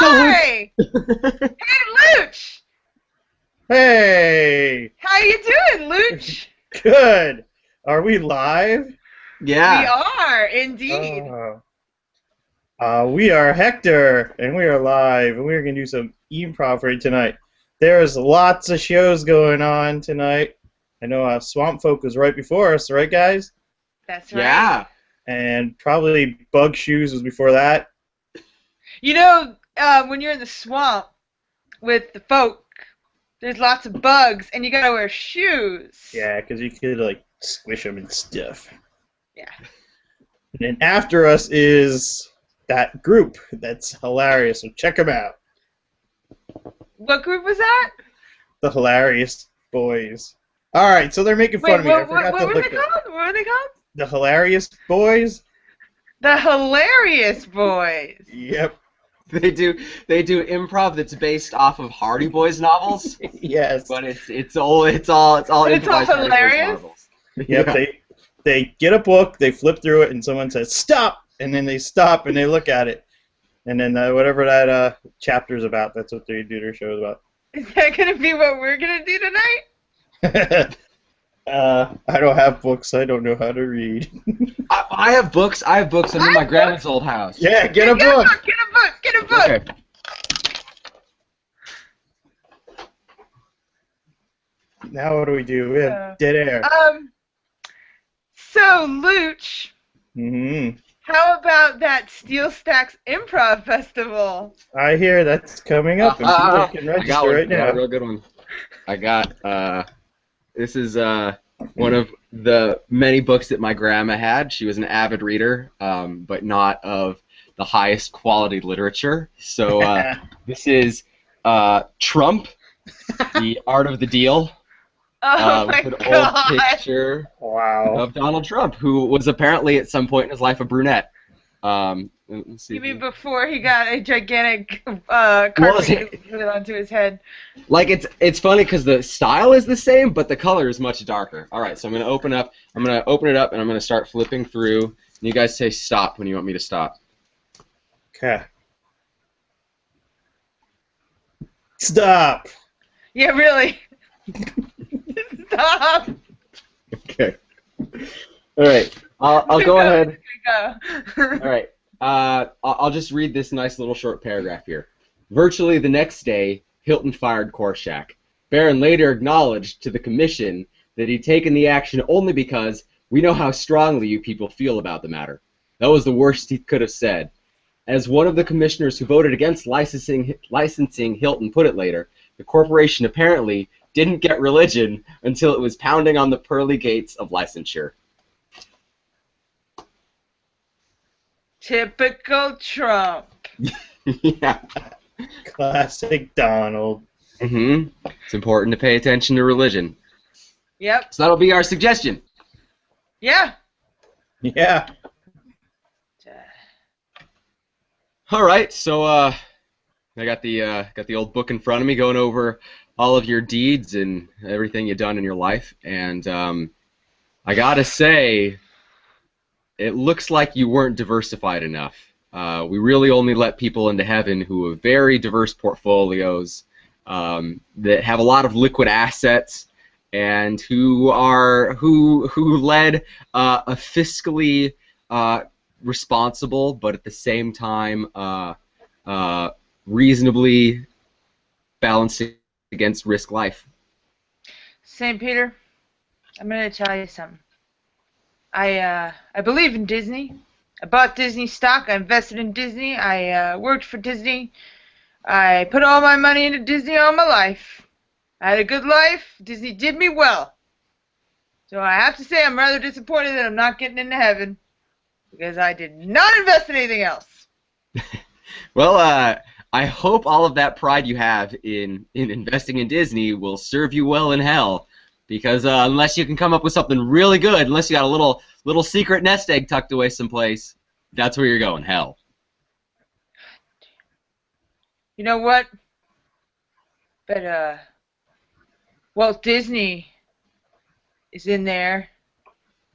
Hi! Hey, Luch! Hey! How you doing, Luch? Good. Are we live? We Yeah. are, indeed. We are Hector, and we are live, and we're going to do some improv for you tonight. There's lots of shows going on tonight. I know Swamp Folk was right before us, right, guys? That's right. Yeah. And probably Bug Shoes was before that. You know, when you're in the swamp with the folk, there's lots of bugs, and you gotta wear shoes. Yeah, because you could, like, squish them and stuff. Yeah. And then after us is that group that's hilarious, so check them out. What group was that? The Hilarious Boys. Alright, so they're making fun of me. I forgot to what were look they up. called? What were they called? The Hilarious Boys? The Hilarious Boys. Yep. They do improv that's based off of Hardy Boys novels, Yes. but it's all improvised Hardy Boys hilarious? novels. Yep, Yeah. they get a book, they flip through it, and someone says, "Stop!" And then they stop and they look at it. And then whatever that chapter's about, that's what they do their shows about. Is that gonna be what we're gonna do tonight? I don't have books. I don't know how to read. I have books. I'm in my grandma's old house. Yeah, get a Get book. Get a book! Okay. Now what do we do? We have dead air. So, Luch, Mm-hmm. how about that Steel Stacks Improv Festival? I hear that's coming up, and people can I got register one. right I got a now. real good one. I got this is one of the many books that my grandma had. She was an avid reader, but not of the highest quality literature. So this is Trump, The Art of the Deal. Oh my with an god! old picture Wow. of Donald Trump, who was apparently at some point in his life a brunette. Let's see. You mean before he got a gigantic carpet put it onto his head? Like it's funny because the style is the same, but the color is much darker. All right, so I'm gonna open it up, and I'm gonna start flipping through. And you guys say stop when you want me to stop. Okay. Stop. Yeah, really. Stop. Okay. All right. I'll go ahead. Go. All right. I'll just read this nice little short paragraph here. Virtually the next day, Hilton fired Korshak. Barron later acknowledged to the commission that he'd taken the action only because we know how strongly you people feel about the matter. That was the worst he could have said. As one of the commissioners who voted against licensing Hilton put it later, the corporation apparently didn't get religion until it was pounding on the pearly gates of licensure. Typical Trump. Yeah. Classic Donald. It's important to pay attention to religion. Yep. So that'll be our suggestion. Yeah. Yeah. All right, so I got the old book in front of me, going over all of your deeds and everything you've done in your life, and I gotta say, it looks like you weren't diversified enough. We really only let people into heaven who have very diverse portfolios, that have a lot of liquid assets, and who led a fiscally responsible, but at the same time reasonably balancing against risk life. St. Peter, I'm gonna tell you something. I believe in Disney. I bought Disney stock. I invested in Disney. I worked for Disney. I put all my money into Disney all my life. I had a good life. Disney did me well. So I have to say I'm rather disappointed that I'm not getting into heaven because I did not invest in anything else. Well, I hope all of that pride you have in investing in Disney will serve you well in hell, because unless you can come up with something really good, unless you got a little secret nest egg tucked away someplace, that's where you're going, hell. You know what? But Walt Disney is in there.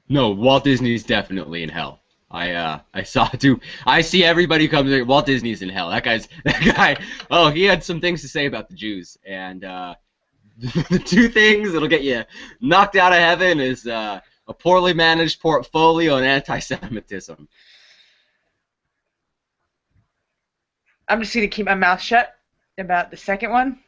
No, Walt Disney's definitely in hell. I saw too. I see everybody who comes there. Walt Disney's in hell. That guy. Oh, he had some things to say about the Jews, and the two things that'll get you knocked out of heaven is a poorly managed portfolio and anti-Semitism. I'm just gonna keep my mouth shut about the second one.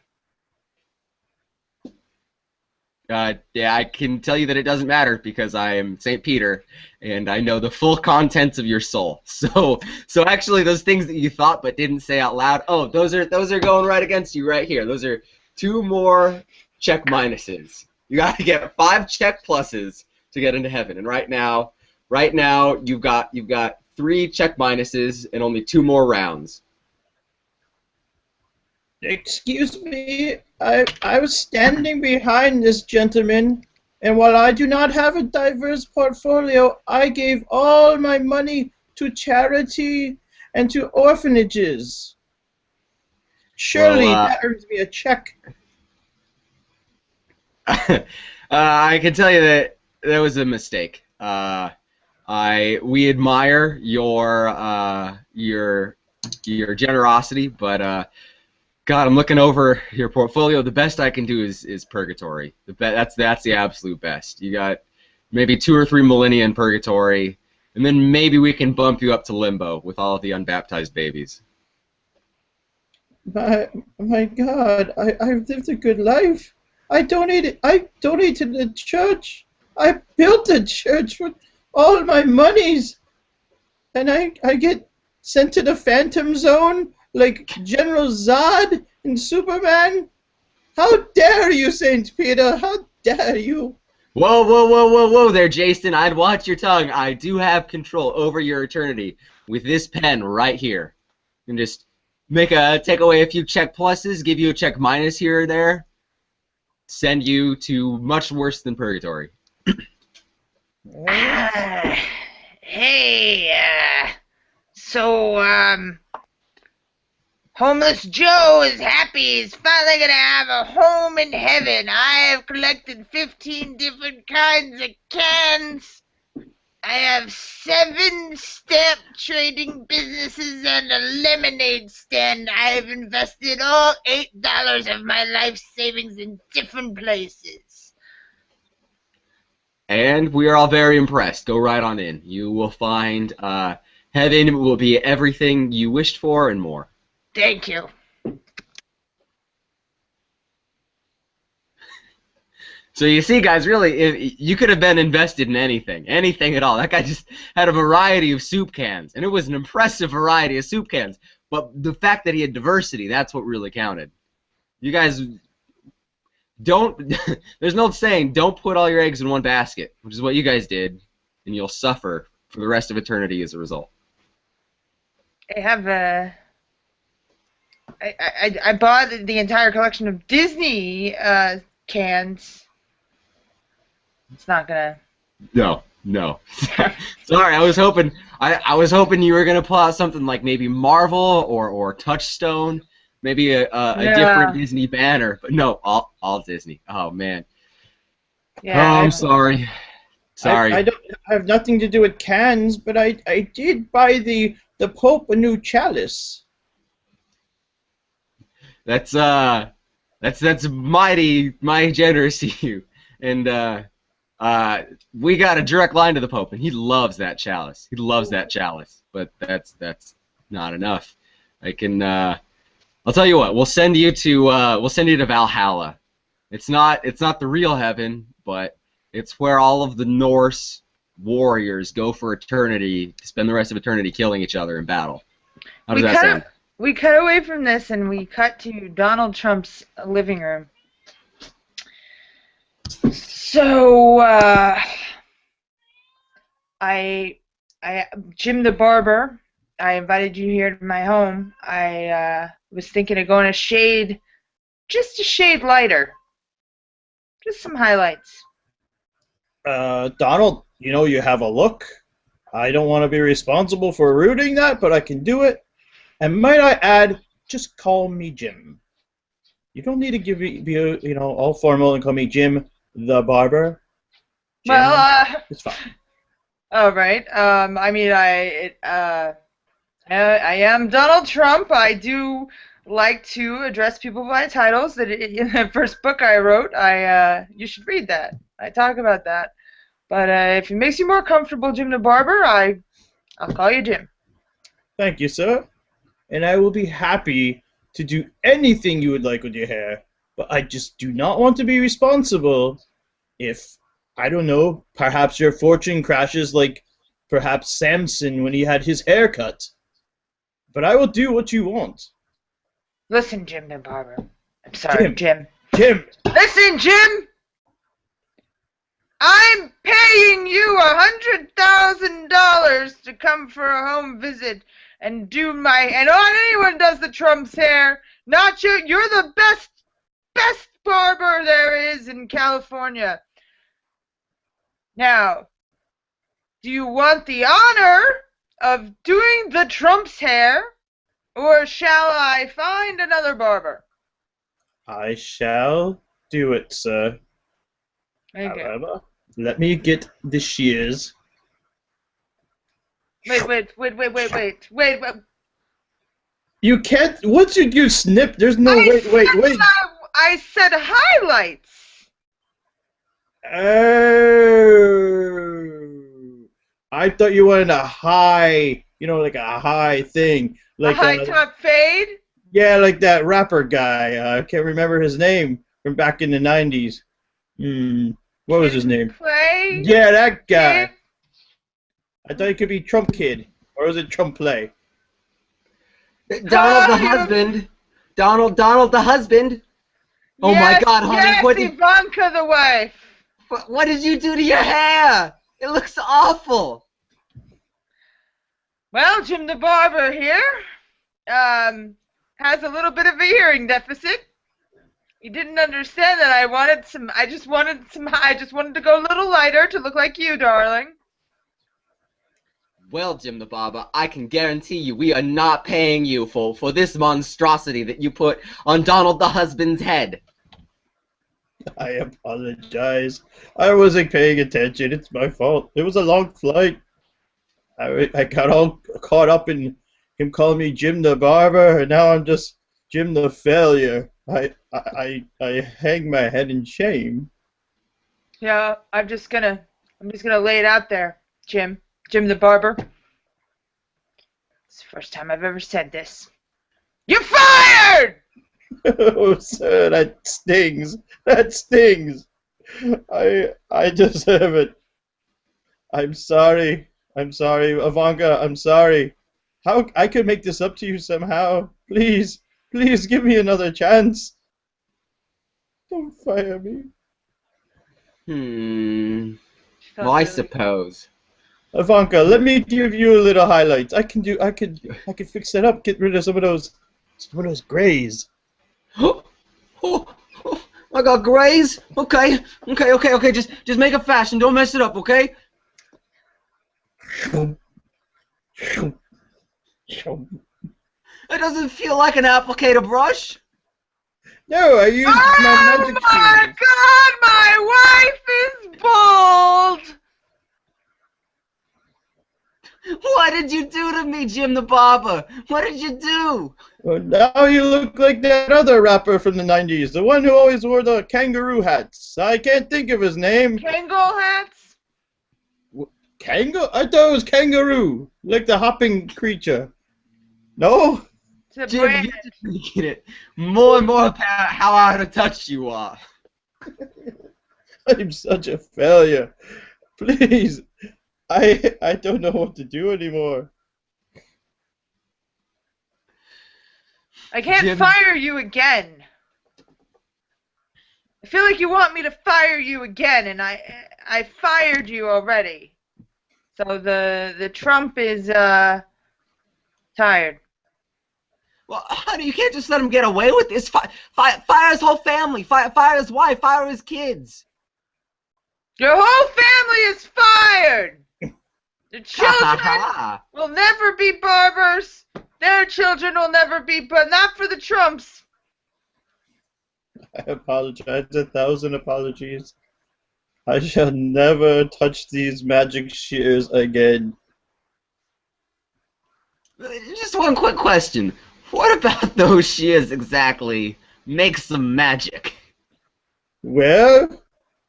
Yeah, I can tell you that it doesn't matter because I am St. Peter, and I know the full contents of your soul. So actually, those things that you thought but didn't say out loud, oh, those are going right against you right here. Those are 2 more check minuses. You got to get 5 check pluses to get into heaven, and right now you've got 3 check minuses and only 2 more rounds. Excuse me, I was standing behind this gentleman, and while I do not have a diverse portfolio, I gave all my money to charity and to orphanages. Surely that earns me a check. I can tell you that was a mistake. We admire your generosity, but God, I'm looking over your portfolio. The best I can do is purgatory. That's the absolute best. You got maybe 2 or 3 millennia in purgatory, and then maybe we can bump you up to limbo with all of the unbaptized babies. My God, I've lived a good life. I donated to the church. I built the church with all my monies, and I get sent to the Phantom Zone like General Zod and Superman. How dare you, St. Peter? How dare you? Whoa there, Jason. I'd watch your tongue. I do have control over your eternity with this pen right here. You can just take away a few check pluses, give you a check minus here or there, send you to much worse than purgatory. Homeless Joe is happy. He's finally gonna have a home in heaven. I have collected 15 different kinds of cans. I have 7 stamp trading businesses and a lemonade stand. I have invested all $8 of my life savings in different places. And we are all very impressed. Go right on in. You will find heaven will be everything you wished for and more. Thank you. So you see, guys, really, you could have been invested in anything at all. That guy just had a variety of soup cans, and it was an impressive variety of soup cans. But the fact that he had diversity, that's what really counted. You guys don't, there's no saying, don't put all your eggs in one basket, which is what you guys did, and you'll suffer for the rest of eternity as a result. I bought the entire collection of Disney cans. It's not gonna. No. Sorry, I was hoping you were gonna pull out something like maybe Marvel or Touchstone, maybe a different Disney banner, but no, all Disney. Oh man. Yeah. Oh, I'm sorry. I don't have nothing to do with cans, but I did buy the Pope a new chalice. That's mighty generous of you, and we got a direct line to the Pope, and he loves that chalice. But that's not enough. I can I'll tell you what. We'll send you to Valhalla. It's not the real heaven, but it's where all of the Norse warriors go for eternity to spend the rest of eternity killing each other in battle. How does that sound? We cut away from this and we cut to Donald Trump's living room. So, Jim the barber, I invited you here to my home. I was thinking of going just a shade lighter. Just some highlights. Donald, you have a look. I don't want to be responsible for rooting that, but I can do it. And might I add, just call me Jim. You don't need to be all formal and call me Jim the barber. Jim, Well, it's fine. All right. I am Donald Trump. I do like to address people by titles. That in the first book I wrote, you should read that. I talk about that. But if it makes you more comfortable, Jim the Barber, I'll call you Jim. Thank you, sir. And I will be happy to do anything you would like with your hair. But I just do not want to be responsible if, I don't know, perhaps your fortune crashes like perhaps Samson when he had his hair cut. But I will do what you want. Listen, Jim the Barber. I'm sorry, Jim. Jim! Listen, Jim! I'm paying you $100,000 to come for a home visit and do and not anyone does the Trump's hair. Not you. You're the best barber there is in California. Now, do you want the honor of doing the Trump's hair, or shall I find another barber? I shall do it, sir. Okay. However, let me get the shears. Wait. You can't. Once you snip, there's no. Wait. I said highlights. Oh. I thought you wanted a high, like a high thing. Like a high top fade? Yeah, like that rapper guy. I can't remember his name from back in the 90s. What was his name? Play? Yeah, that guy. Kid? I thought he could be Trump Kid. Or was it Trump Play? Donald the husband. Donald the husband. Oh yes, my God, honey! Yes, Ivanka the wife. What did you do to your hair? It looks awful. Well, Jim the Barber here has a little bit of a hearing deficit. He didn't understand that I just wanted to go a little lighter to look like you, darling. Well, Jim the Barber, I can guarantee you we are not paying you for this monstrosity that you put on Donald the husband's head. I apologize. I wasn't paying attention. It's my fault. It was a long flight. I got all caught up in him calling me Jim the Barber, and now I'm just Jim the Failure. I hang my head in shame. Yeah, I'm just gonna lay it out there, Jim the Barber. It's the first time I've ever said this. You're fired! Oh, sir, that stings. That stings. I deserve it. I'm sorry. Ivanka, I'm sorry. How I could make this up to you somehow. Please give me another chance. Don't fire me. Well, I suppose. Ivanka, let me give you a little highlights. I could fix that up. Get rid of some of those grays. Oh, I got grays. Okay. Just make a fashion. Don't mess it up, okay? It doesn't feel like an applicator brush. No, I used my magic shears. Oh my God, my wife is bald. What did you do to me, Jim the Barber? What did you do? Well, now you look like that other rapper from the 90s, the one who always wore the kangaroo hats. I can't think of his name. Kangol hats? Kango? I thought it was kangaroo, like the hopping creature. No? Jim, you're just making it more and more apparent how out of touch you are. I'm such a failure. Please. I don't know what to do anymore. I can't fire you again. I feel like you want me to fire you again, and I fired you already. So the Trump is tired. Well, honey, you can't just let him get away with this. Fire his whole family. Fire his wife. Fire his kids. Your whole family is fired. The children will never be barbers. Their children will never be, but not for the Trumps. I apologize. 1,000 apologies. I shall never touch these magic shears again. Just one quick question. What about those shears exactly makes some magic? Well,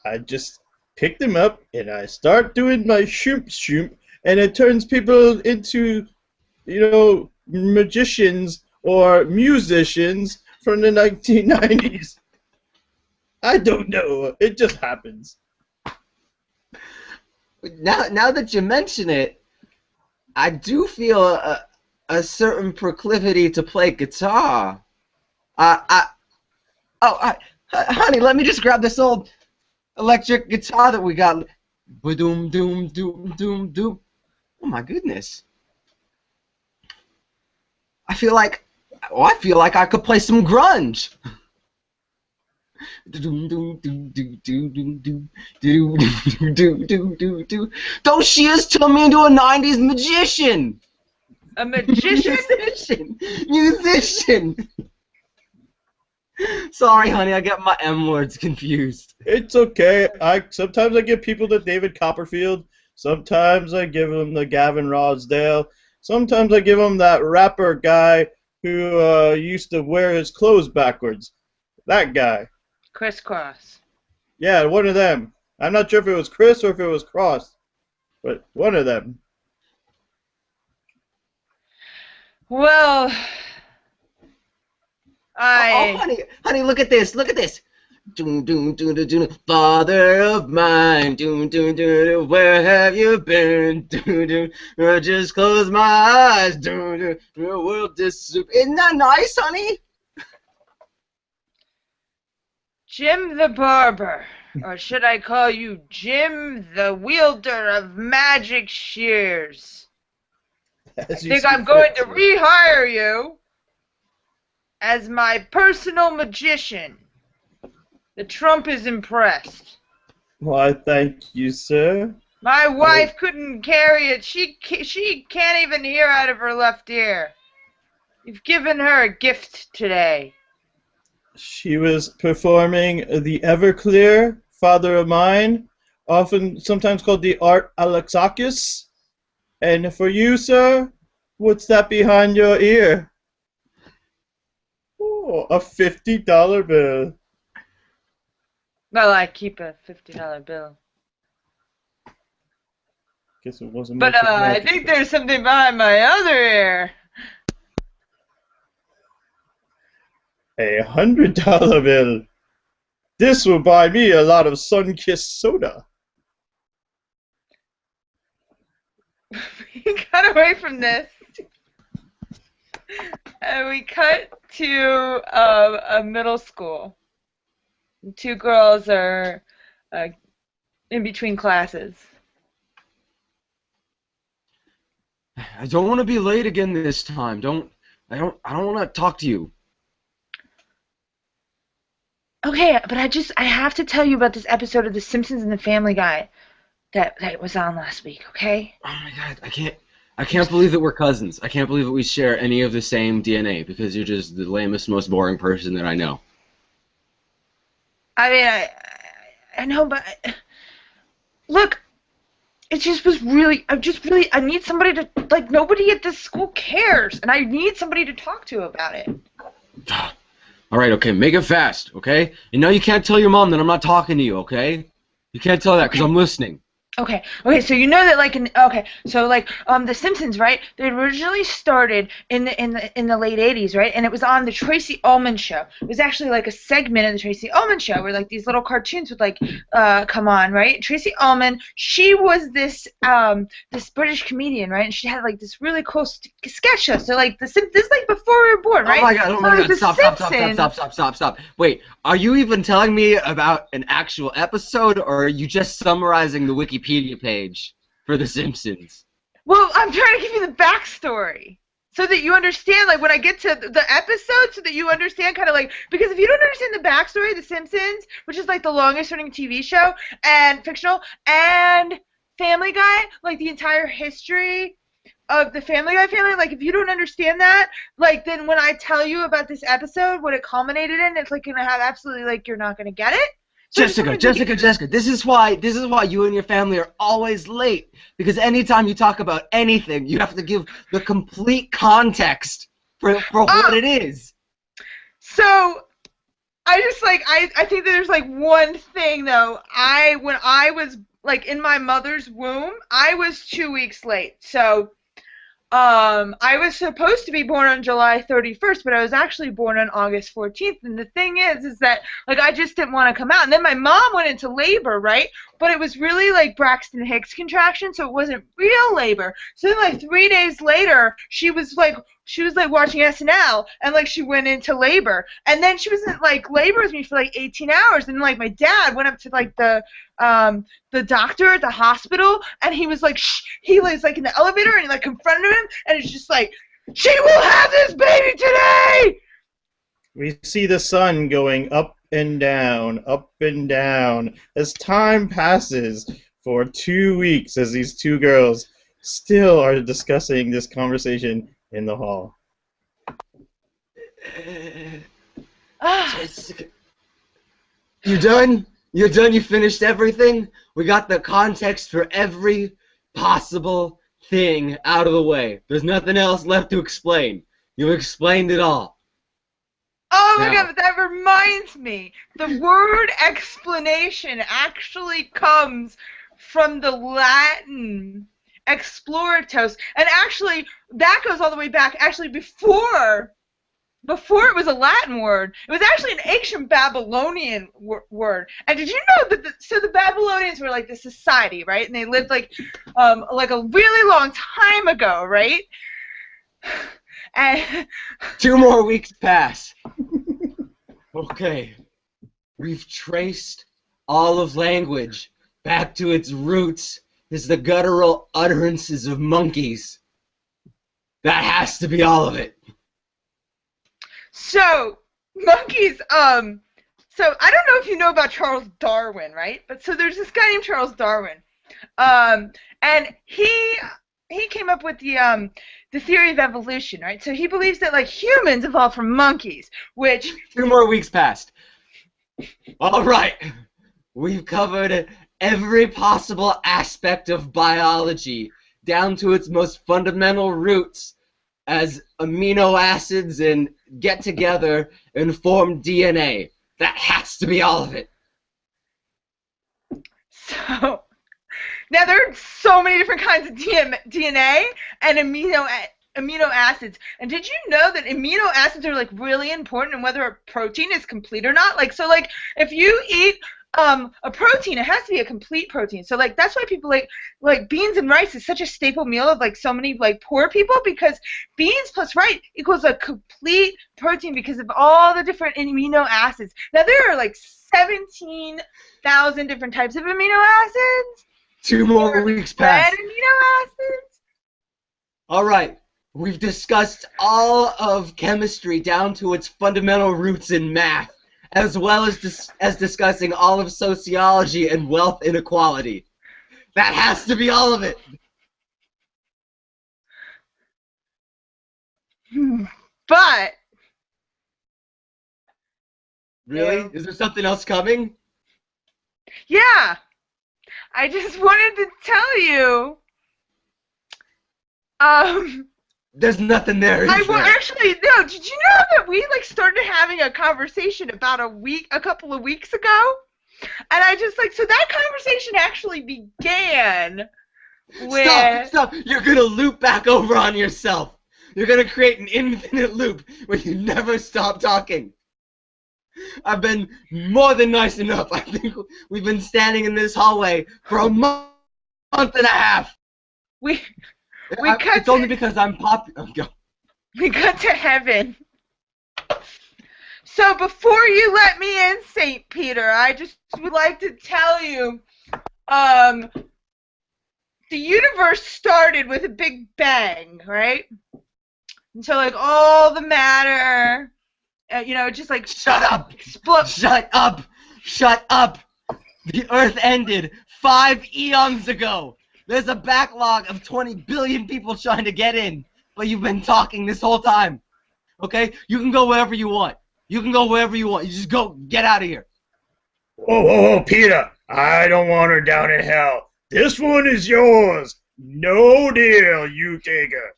I just pick them up and I start doing my shoop, and it turns people into, magicians or musicians from the 1990s. I don't know. It just happens. Now that you mention it, I do feel a certain proclivity to play guitar. Honey, let me just grab this old electric guitar that we got. Ba-doom, doom, doom, doom, doom. Oh my goodness. I feel like I could play some grunge. Those shears turn me into a 90s magician. A magician? Musician. Sorry, honey, I got my M words confused. It's okay. Sometimes I give people the David Copperfield. Sometimes I give them the Gavin Rosdale. Sometimes I give them that rapper guy who used to wear his clothes backwards. That guy. Crisscross. Yeah, one of them. I'm not sure if it was Chris or if it was Cross, but one of them. Well, Oh, honey, look at this. Doom, doom, doom, doom, doom, father of mine, doom, doom, doom, doom, where have you been? Doom, doom, I just close my eyes, doom, doom, the world disappears. Isn't that nice, honey? Jim the Barber, or should I call you Jim the Wielder of Magic Shears? I think I'm going to rehire you as my personal magician. The Trump is impressed. Why, thank you, sir. My wife couldn't carry it. She can't even hear out of her left ear. You've given her a gift today. She was performing the Everclear, Father of Mine, sometimes called the Art Alexakis. And for you, sir, what's that behind your ear? Oh, a $50 bill. Well, I keep a $50 bill. Guess it wasn't. But I think there's something behind my other ear. A $100 bill. This will buy me a lot of sun-kissed soda. We cut away from this. And we cut to a middle school. Two girls are in between classes. I don't want to be late again this time. I don't want to talk to you. Okay, but I have to tell you about this episode of The Simpsons and the Family Guy that was on last week, okay? Oh my god, I can't believe that we're cousins. I can't believe that we share any of the same DNA because you're just the lamest, most boring person that I know. I mean, I know, but look, it just was really, I need somebody to, like, nobody at this school cares, and I need somebody to talk to about it. All right, okay, make it fast, okay? And now you can't tell your mom that I'm not talking to you, okay? You can't tell that because I'm listening. Okay, so you know that The Simpsons, right? They originally started in the late 80s, right? And it was on the Tracy Ullman show. It was actually like a segment of the Tracy Ullman show where like these little cartoons would like come on, right? Tracy Ullman, she was this British comedian, right? And she had like this really cool sketch show. So like this is like before we were born, right? Oh my god, stop. Wait, are you even telling me about an actual episode or are you just summarizing the Wikipedia page for The Simpsons? Well, I'm trying to give you the backstory so that you understand, like, when I get to the episode, so that you understand kind of like, because if you don't understand the backstory of The Simpsons, which is like the longest running TV show and fictional, and Family Guy, like the entire history of the Family Guy family, like, if you don't understand that, like, then when I tell you about this episode, what it culminated in, it's like gonna have absolutely, like, you're not gonna get it. Jessica, this is why you and your family are always late. Because anytime you talk about anything, you have to give the complete context for what it is. So I just I think that there's one thing though. When I was in my mother's womb, I was 2 weeks late. So I was supposed to be born on July 31st, but I was actually born on August 14th. And the thing is that I just didn't want to come out. And then my mom went into labor, right? But it was really Braxton Hicks contraction, so it wasn't real labor. So then 3 days later, she was watching SNL, and she went into labor. And then she was in labor with me for 18 hours. And my dad went up to the doctor at the hospital, and he was shh. He was in the elevator, and he confronted him, and it's just she will have this baby today. We see the sun going up and down as time passes for 2 weeks, as these two girls still are discussing this conversation in the hall. Jessica, you done? You're done? You finished everything? We got the context for every possible thing out of the way. There's nothing else left to explain. You explained it all. Oh my God, but that reminds me. The word explanation actually comes from the Latin exploratos, and actually that goes all the way back before it was a Latin word. It was actually an ancient Babylonian word. And did you know that the Babylonians were the society, right? And they lived a really long time ago, right? And 2 more weeks pass. Okay. We've traced all of language back to its roots as the guttural utterances of monkeys. That has to be all of it. So, monkeys, so I don't know if you know about Charles Darwin, right? But so there's this guy named Charles Darwin. And he came up with the theory of evolution, right? So he believes that humans evolved from monkeys, which 2 more weeks passed. All right. We've covered every possible aspect of biology down to its most fundamental roots as amino acids and get together and form DNA. That has to be all of it. So now there are so many different kinds of DNA and amino acids. And did you know that amino acids are really important in whether a protein is complete or not? If you eat a protein, it has to be a complete protein. So that's why people like beans and rice is such a staple meal of so many poor people, because beans plus rice equals a complete protein because of all the different amino acids. Now there are 17,000 different types of amino acids. 2 more weeks pass. Amino acids. All right. We've discussed all of chemistry down to its fundamental roots in math, as well as discussing all of sociology and wealth inequality. That has to be all of it. But really? Yeah. Is there something else coming? Yeah. I just wanted to tell you. There's nothing there, is there? Actually, no. Did you know that we started having a conversation about a couple of weeks ago? And I just so that conversation actually began with. Stop! You're gonna loop back over on yourself. You're gonna create an infinite loop where you never stop talking. I've been more than nice enough. I think we've been standing in this hallway for a month and a half. It's only because I'm popular. We got to heaven. So before you let me in, St. Peter, I just would like to tell you, the universe started with a big bang, right? And so all the matter, just Shut up! explode. Shut up! Shut up! The Earth ended 5 eons ago. There's a backlog of 20 billion people trying to get in, but you've been talking this whole time. Okay? You can go wherever you want. You can go wherever you want. You just go. Get out of here. Whoa, whoa, whoa, Peter! I don't want her down in hell. This one is yours. No deal, you take her.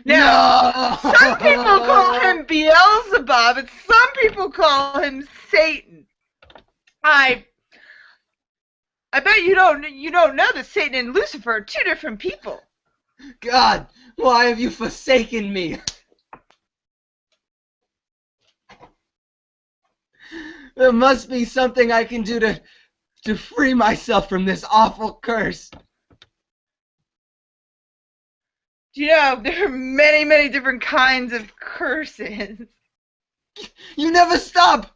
Now, No! some people call him Beelzebub, and some people call him Satan. I bet you don't know that Satan and Lucifer are two different people. God, why have you forsaken me? There must be something I can do to free myself from this awful curse. Do you know there are many, many different kinds of curses? You never stop.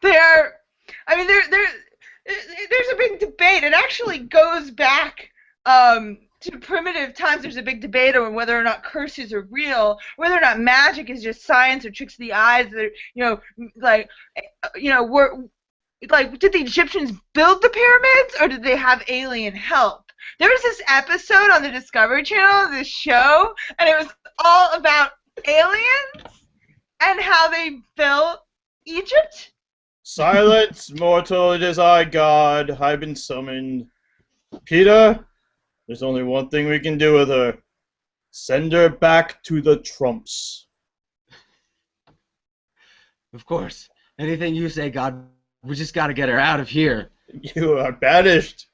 There's a big debate. It actually goes back to primitive times. There's a big debate on whether or not curses are real, whether or not magic is just science or tricks of the eyes. That did the Egyptians build the pyramids or did they have alien help? There was this episode on the Discovery Channel of this show, and it was all about aliens and how they built Egypt. Silence, mortal, it is I, God. I've been summoned. Peter, there's only one thing we can do with her. Send her back to the Trumps. Of course. Anything you say, God. We just gotta get her out of here. You are banished.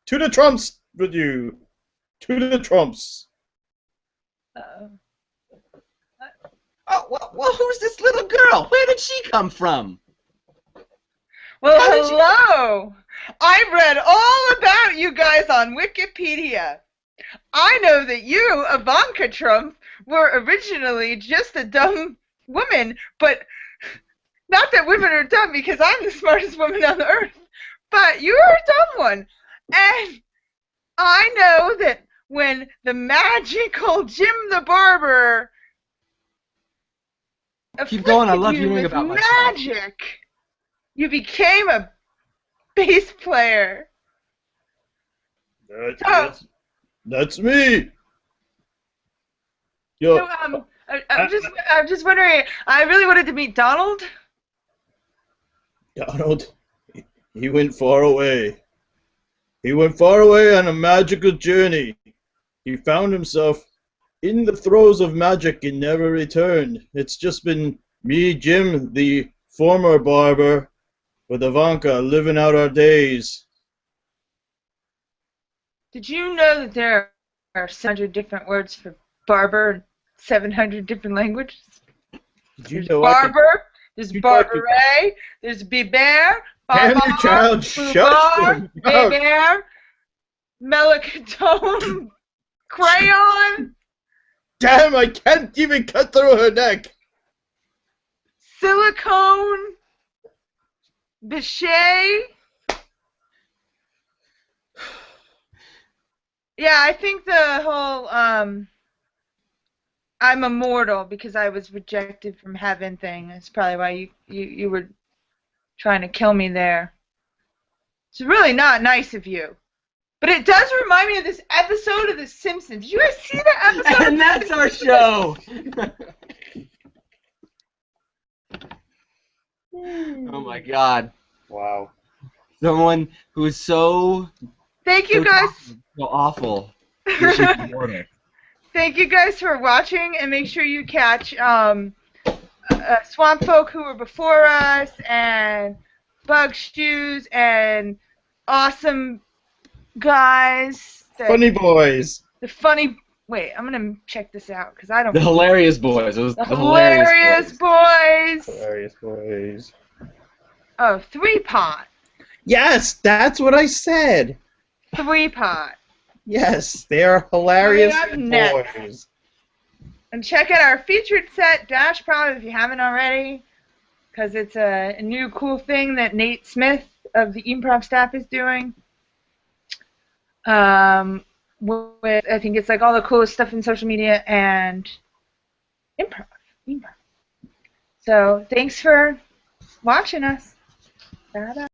To the Trumps with you. To the Trumps. Oh, well, who's this little girl? Where did she come from? Well, How did you- hello. I read all about you guys on Wikipedia. I know that you, Ivanka Trump, were originally just a dumb woman, but not that women are dumb because I'm the smartest woman on the earth, but you're a dumb one. And I know that when the magical Jim the Barber Keep going, I afflicted love you hearing with about myself. magic, you became a bass player. That's me. Yo, So, I'm just wondering. I really wanted to meet Donald. Donald, he went far away. He went far away on a magical journey. He found himself in the throes of magic and never returned. It's just been me, Jim, the former barber, with Ivanka, living out our days. Did you know that there are 700 different words for barber in 700 different languages? Did you There's know barber, there's You talk to- barberet, there's biber, Damn barbar, you, child, shut your boubar, mouth. biber, melocotone, crayon, Damn, I can't even cut through her neck. silicone, bichet. Yeah, I think the whole I'm immortal because I was rejected from heaven thing is probably why you were trying to kill me there. It's really not nice of you. But it does remind me of this episode of The Simpsons. Did you guys see that episode? And that's our show. Oh my God. Wow. Someone who is so Thank you guys. so awful. You should be immortal. Thank you guys for watching, and make sure you catch Swamp Folk who were before us, and Bug Shoes, and awesome guys. Funny boys. The funny. Wait, I'm gonna check this out because I don't. The hilarious boys. It was The the hilarious boys. boys. Hilarious boys. Oh, 3-pot. Yes, that's what I said. 3-pot. Yes, they are hilarious Coming up next. boys. And check out our featured set, Dash Prod, if you haven't already, because it's a new cool thing that Nate Smith of the E-Mprov staff is doing. With, I think it's like all the coolest stuff in social media and improv. So thanks for watching us. Bye-bye.